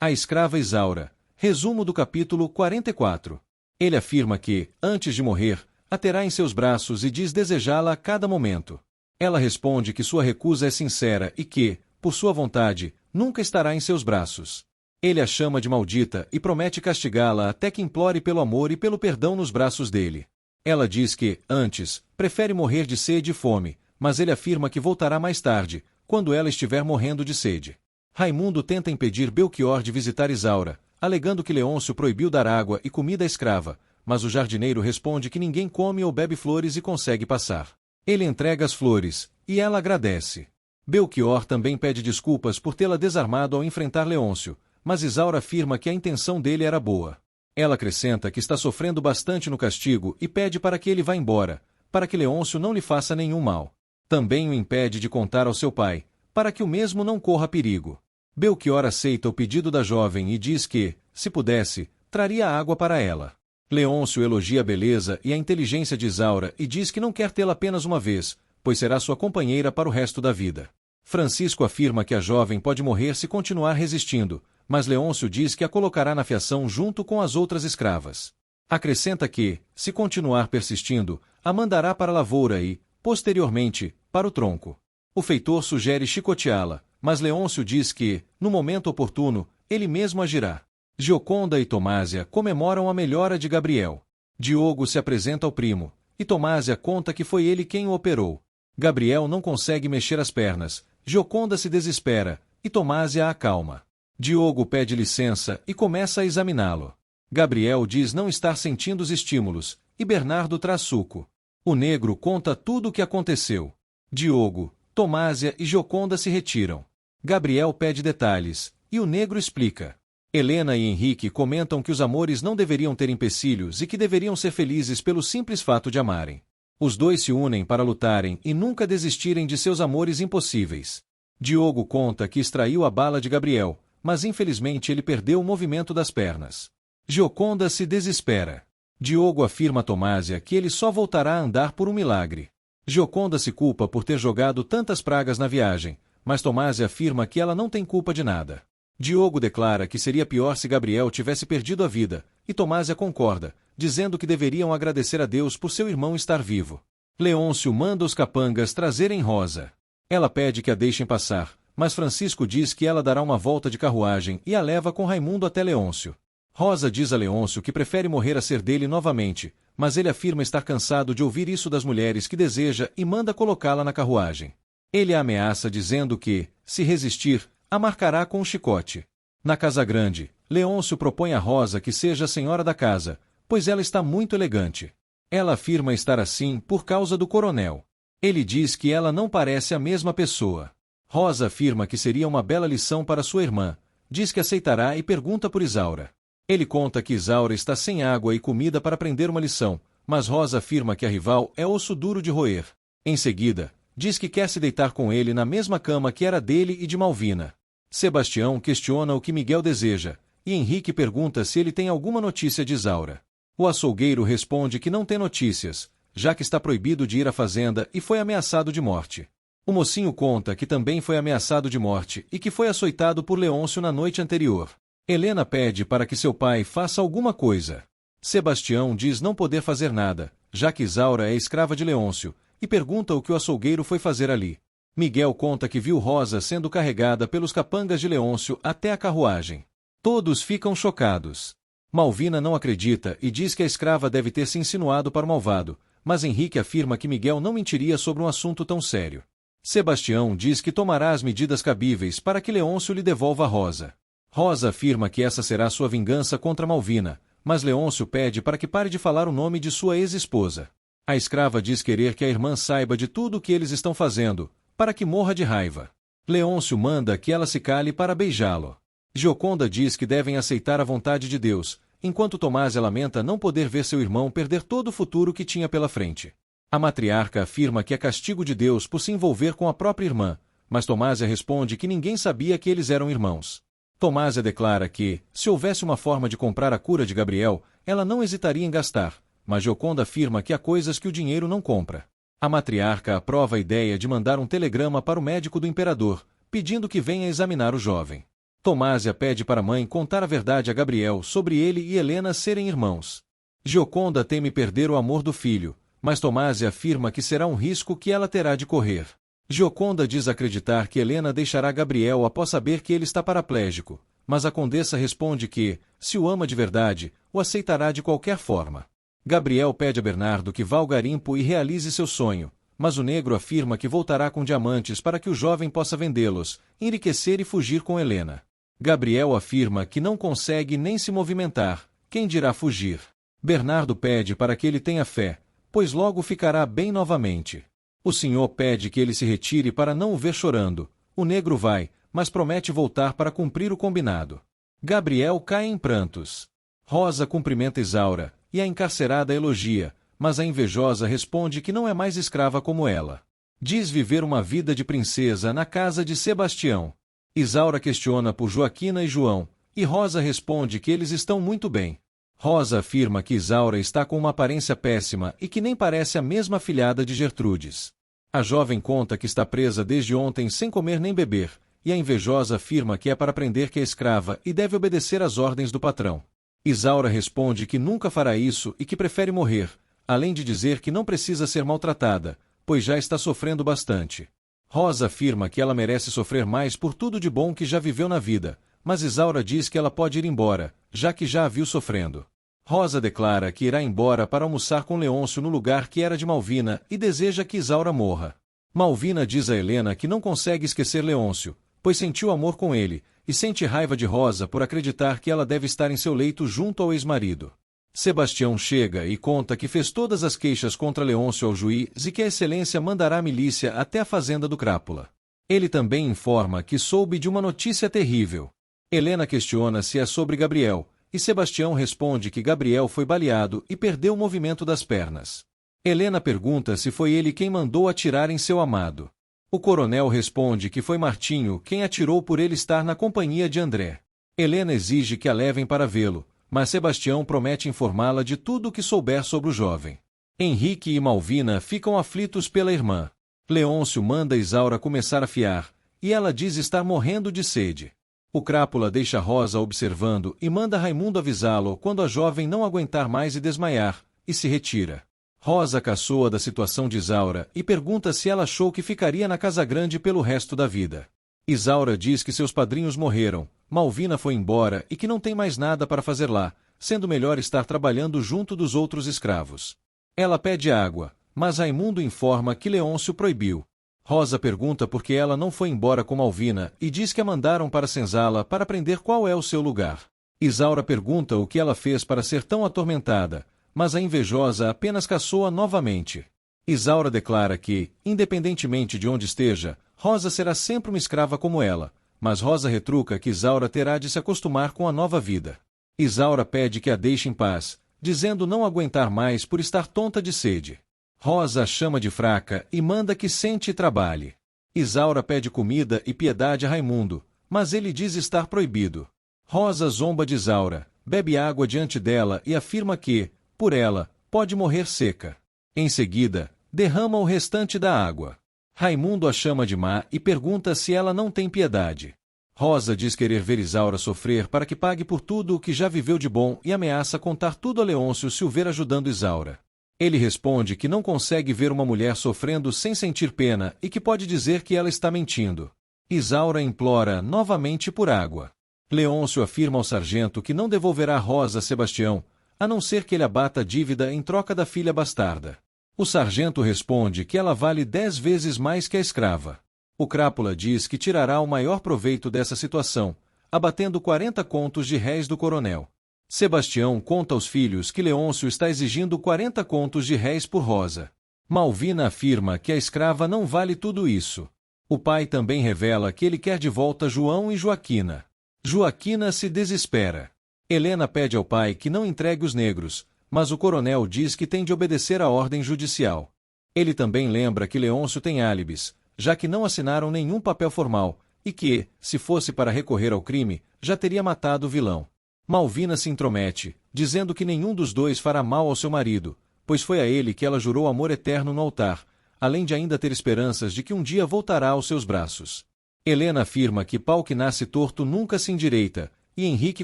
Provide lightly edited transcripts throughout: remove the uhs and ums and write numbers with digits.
A escrava Isaura. Resumo do capítulo 44. Ele afirma que, antes de morrer, a terá em seus braços e diz desejá-la a cada momento. Ela responde que sua recusa é sincera e que, por sua vontade, nunca estará em seus braços. Ele a chama de maldita e promete castigá-la até que implore pelo amor e pelo perdão nos braços dele. Ela diz que, antes, prefere morrer de sede e fome, mas ele afirma que voltará mais tarde, quando ela estiver morrendo de sede. Raimundo tenta impedir Belchior de visitar Isaura, alegando que Leôncio proibiu dar água e comida à escrava, mas o jardineiro responde que ninguém come ou bebe flores e consegue passar. Ele entrega as flores, e ela agradece. Belchior também pede desculpas por tê-la desarmado ao enfrentar Leôncio, mas Isaura afirma que a intenção dele era boa. Ela acrescenta que está sofrendo bastante no castigo e pede para que ele vá embora, para que Leôncio não lhe faça nenhum mal. Também o impede de contar ao seu pai, para que o mesmo não corra perigo. Belchior aceita o pedido da jovem e diz que, se pudesse, traria água para ela. Leôncio elogia a beleza e a inteligência de Isaura e diz que não quer tê-la apenas uma vez, pois será sua companheira para o resto da vida. Francisco afirma que a jovem pode morrer se continuar resistindo, mas Leôncio diz que a colocará na fiação junto com as outras escravas. Acrescenta que, se continuar persistindo, a mandará para a lavoura e, posteriormente, para o tronco. O feitor sugere chicoteá-la, mas Leôncio diz que, no momento oportuno, ele mesmo agirá. Gioconda e Tomásia comemoram a melhora de Gabriel. Diogo se apresenta ao primo, e Tomásia conta que foi ele quem o operou. Gabriel não consegue mexer as pernas, Gioconda se desespera, e Tomásia a acalma. Diogo pede licença e começa a examiná-lo. Gabriel diz não estar sentindo os estímulos, e Bernardo traz suco. O negro conta tudo o que aconteceu. Diogo, Tomásia e Gioconda se retiram. Gabriel pede detalhes, e o negro explica. Helena e Henrique comentam que os amores não deveriam ter empecilhos e que deveriam ser felizes pelo simples fato de amarem. Os dois se unem para lutarem e nunca desistirem de seus amores impossíveis. Diogo conta que extraiu a bala de Gabriel, mas infelizmente ele perdeu o movimento das pernas. Gioconda se desespera. Diogo afirma a Tomásia que ele só voltará a andar por um milagre. Gioconda se culpa por ter jogado tantas pragas na viagem, mas Tomásia afirma que ela não tem culpa de nada. Diogo declara que seria pior se Gabriel tivesse perdido a vida, e Tomásia concorda, dizendo que deveriam agradecer a Deus por seu irmão estar vivo. Leôncio manda os capangas trazerem Rosa. Ela pede que a deixem passar, mas Francisco diz que ela dará uma volta de carruagem e a leva com Raimundo até Leôncio. Rosa diz a Leôncio que prefere morrer a ser dele novamente, mas ele afirma estar cansado de ouvir isso das mulheres que deseja e manda colocá-la na carruagem. Ele a ameaça dizendo que, se resistir, a marcará com um chicote. Na casa grande, Leôncio propõe a Rosa que seja a senhora da casa, pois ela está muito elegante. Ela afirma estar assim por causa do coronel. Ele diz que ela não parece a mesma pessoa. Rosa afirma que seria uma bela lição para sua irmã, diz que aceitará e pergunta por Isaura. Ele conta que Isaura está sem água e comida para aprender uma lição, mas Rosa afirma que a rival é osso duro de roer. Em seguida, diz que quer se deitar com ele na mesma cama que era dele e de Malvina. Sebastião questiona o que Miguel deseja, e Henrique pergunta se ele tem alguma notícia de Isaura. O açougueiro responde que não tem notícias, já que está proibido de ir à fazenda e foi ameaçado de morte. O mocinho conta que também foi ameaçado de morte e que foi açoitado por Leôncio na noite anterior. Helena pede para que seu pai faça alguma coisa. Sebastião diz não poder fazer nada, já que Isaura é escrava de Leôncio, e pergunta o que o açougueiro foi fazer ali. Miguel conta que viu Rosa sendo carregada pelos capangas de Leôncio até a carruagem. Todos ficam chocados. Malvina não acredita e diz que a escrava deve ter se insinuado para o malvado, mas Henrique afirma que Miguel não mentiria sobre um assunto tão sério. Sebastião diz que tomará as medidas cabíveis para que Leôncio lhe devolva Rosa. Rosa afirma que essa será sua vingança contra Malvina, mas Leôncio pede para que pare de falar o nome de sua ex-esposa. A escrava diz querer que a irmã saiba de tudo o que eles estão fazendo, para que morra de raiva. Leôncio manda que ela se cale para beijá-lo. Gioconda diz que devem aceitar a vontade de Deus, enquanto Tomásia lamenta não poder ver seu irmão perder todo o futuro que tinha pela frente. A matriarca afirma que é castigo de Deus por se envolver com a própria irmã, mas Tomásia responde que ninguém sabia que eles eram irmãos. Tomásia declara que, se houvesse uma forma de comprar a cura de Gabriel, ela não hesitaria em gastar, mas Gioconda afirma que há coisas que o dinheiro não compra. A matriarca aprova a ideia de mandar um telegrama para o médico do imperador, pedindo que venha examinar o jovem. Tomásia pede para a mãe contar a verdade a Gabriel sobre ele e Helena serem irmãos. Gioconda teme perder o amor do filho, mas Tomásia afirma que será um risco que ela terá de correr. Gioconda diz acreditar que Helena deixará Gabriel após saber que ele está paraplégico, mas a condessa responde que, se o ama de verdade, o aceitará de qualquer forma. Gabriel pede a Bernardo que vá ao garimpo e realize seu sonho, mas o negro afirma que voltará com diamantes para que o jovem possa vendê-los, enriquecer e fugir com Helena. Gabriel afirma que não consegue nem se movimentar, quem dirá fugir. Bernardo pede para que ele tenha fé, pois logo ficará bem novamente. O senhor pede que ele se retire para não o ver chorando. O negro vai, mas promete voltar para cumprir o combinado. Gabriel cai em prantos. Rosa cumprimenta Isaura, e a encarcerada elogia, mas a invejosa responde que não é mais escrava como ela. Diz viver uma vida de princesa na casa de Sebastião. Isaura questiona por Joaquina e João, e Rosa responde que eles estão muito bem. Rosa afirma que Isaura está com uma aparência péssima e que nem parece a mesma afilhada de Gertrudes. A jovem conta que está presa desde ontem sem comer nem beber, e a invejosa afirma que é para aprender que é escrava e deve obedecer às ordens do patrão. Isaura responde que nunca fará isso e que prefere morrer, além de dizer que não precisa ser maltratada, pois já está sofrendo bastante. Rosa afirma que ela merece sofrer mais por tudo de bom que já viveu na vida, mas Isaura diz que ela pode ir embora, já que já a viu sofrendo. Rosa declara que irá embora para almoçar com Leôncio no lugar que era de Malvina e deseja que Isaura morra. Malvina diz a Helena que não consegue esquecer Leôncio, pois sentiu amor com ele, e sente raiva de Rosa por acreditar que ela deve estar em seu leito junto ao ex-marido. Sebastião chega e conta que fez todas as queixas contra Leôncio ao juiz e que a excelência mandará a milícia até a fazenda do Crápula. Ele também informa que soube de uma notícia terrível. Helena questiona se é sobre Gabriel, e Sebastião responde que Gabriel foi baleado e perdeu o movimento das pernas. Helena pergunta se foi ele quem mandou atirar em seu amado. O coronel responde que foi Martinho quem atirou por ele estar na companhia de André. Helena exige que a levem para vê-lo, mas Sebastião promete informá-la de tudo o que souber sobre o jovem. Henrique e Malvina ficam aflitos pela irmã. Leôncio manda Isaura começar a fiar, e ela diz estar morrendo de sede. O Crápula deixa Rosa observando e manda Raimundo avisá-lo quando a jovem não aguentar mais e desmaiar, e se retira. Rosa caçoa da situação de Isaura e pergunta se ela achou que ficaria na Casa Grande pelo resto da vida. Isaura diz que seus padrinhos morreram, Malvina foi embora e que não tem mais nada para fazer lá, sendo melhor estar trabalhando junto dos outros escravos. Ela pede água, mas Raimundo informa que Leôncio proibiu. Rosa pergunta por que ela não foi embora com Malvina e diz que a mandaram para Senzala para aprender qual é o seu lugar. Isaura pergunta o que ela fez para ser tão atormentada, mas a invejosa apenas caçoa novamente. Isaura declara que, independentemente de onde esteja, Rosa será sempre uma escrava como ela, mas Rosa retruca que Isaura terá de se acostumar com a nova vida. Isaura pede que a deixe em paz, dizendo não aguentar mais por estar tonta de sede. Rosa a chama de fraca e manda que sente e trabalhe. Isaura pede comida e piedade a Raimundo, mas ele diz estar proibido. Rosa zomba de Isaura, bebe água diante dela e afirma que, por ela, pode morrer seca. Em seguida, derrama o restante da água. Raimundo a chama de má e pergunta se ela não tem piedade. Rosa diz querer ver Isaura sofrer para que pague por tudo o que já viveu de bom e ameaça contar tudo a Leôncio se o ver ajudando Isaura. Ele responde que não consegue ver uma mulher sofrendo sem sentir pena e que pode dizer que ela está mentindo. Isaura implora novamente por água. Leôncio afirma ao sargento que não devolverá Rosa a Sebastião, a não ser que ele abata a dívida em troca da filha bastarda. O sargento responde que ela vale 10 vezes mais que a escrava. O Crápula diz que tirará o maior proveito dessa situação, abatendo 40 contos de réis do coronel. Sebastião conta aos filhos que Leôncio está exigindo 40 contos de réis por Rosa. Malvina afirma que a escrava não vale tudo isso. O pai também revela que ele quer de volta João e Joaquina. Joaquina se desespera. Helena pede ao pai que não entregue os negros, mas o coronel diz que tem de obedecer à ordem judicial. Ele também lembra que Leôncio tem álibis, já que não assinaram nenhum papel formal, e que, se fosse para recorrer ao crime, já teria matado o vilão. Malvina se intromete, dizendo que nenhum dos dois fará mal ao seu marido, pois foi a ele que ela jurou amor eterno no altar, além de ainda ter esperanças de que um dia voltará aos seus braços. Helena afirma que pau que nasce torto nunca se endireita, e Henrique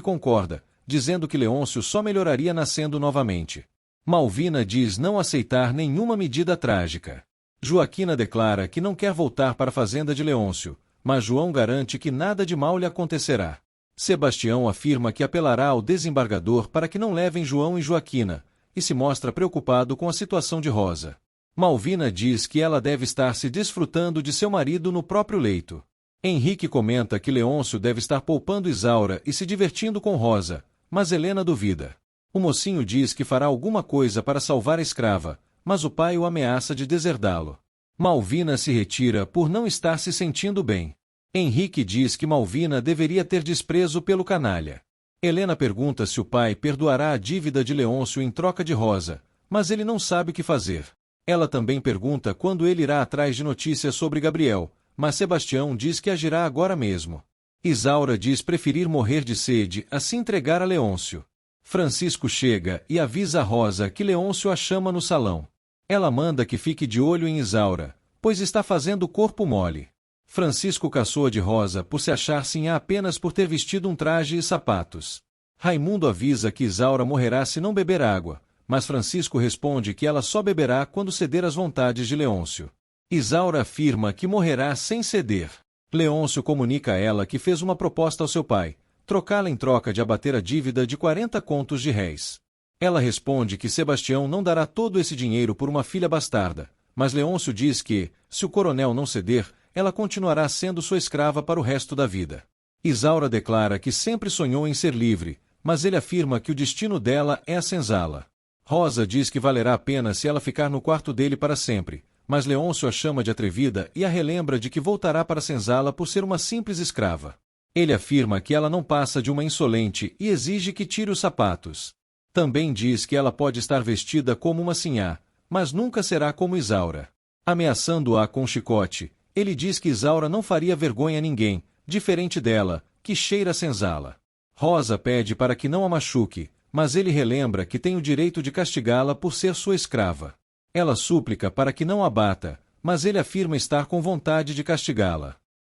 concorda, dizendo que Leôncio só melhoraria nascendo novamente. Malvina diz não aceitar nenhuma medida trágica. Joaquina declara que não quer voltar para a fazenda de Leôncio, mas João garante que nada de mal lhe acontecerá. Sebastião afirma que apelará ao desembargador para que não levem João e Joaquina, e se mostra preocupado com a situação de Rosa. Malvina diz que ela deve estar se desfrutando de seu marido no próprio leito. Henrique comenta que Leôncio deve estar poupando Isaura e se divertindo com Rosa, mas Helena duvida. O mocinho diz que fará alguma coisa para salvar a escrava, mas o pai o ameaça de deserdá-lo. Malvina se retira por não estar se sentindo bem. Henrique diz que Malvina deveria ter desprezo pelo canalha. Helena pergunta se o pai perdoará a dívida de Leôncio em troca de Rosa, mas ele não sabe o que fazer. Ela também pergunta quando ele irá atrás de notícias sobre Gabriel, mas Sebastião diz que agirá agora mesmo. Isaura diz preferir morrer de sede a se entregar a Leôncio. Francisco chega e avisa a Rosa que Leôncio a chama no salão. Ela manda que fique de olho em Isaura, pois está fazendo o corpo mole. Francisco caçoa de Rosa por se achar sinhá apenas por ter vestido um traje e sapatos. Raimundo avisa que Isaura morrerá se não beber água, mas Francisco responde que ela só beberá quando ceder às vontades de Leôncio. Isaura afirma que morrerá sem ceder. Leôncio comunica a ela que fez uma proposta ao seu pai, trocá-la em troca de abater a dívida de 40 contos de réis. Ela responde que Sebastião não dará todo esse dinheiro por uma filha bastarda, mas Leôncio diz que, se o coronel não ceder, ela continuará sendo sua escrava para o resto da vida. Isaura declara que sempre sonhou em ser livre, mas ele afirma que o destino dela é a senzala. Rosa diz que valerá a pena se ela ficar no quarto dele para sempre, mas Leôncio a chama de atrevida e a relembra de que voltará para a senzala por ser uma simples escrava. Ele afirma que ela não passa de uma insolente e exige que tire os sapatos. Também diz que ela pode estar vestida como uma sinhá, mas nunca será como Isaura. Ameaçando-a com chicote, ele diz que Isaura não faria vergonha a ninguém, diferente dela, que cheira a senzala. Rosa pede para que não a machuque, mas ele relembra que tem o direito de castigá-la por ser sua escrava. Ela súplica para que não a bata, mas ele afirma estar com vontade de castigá-la.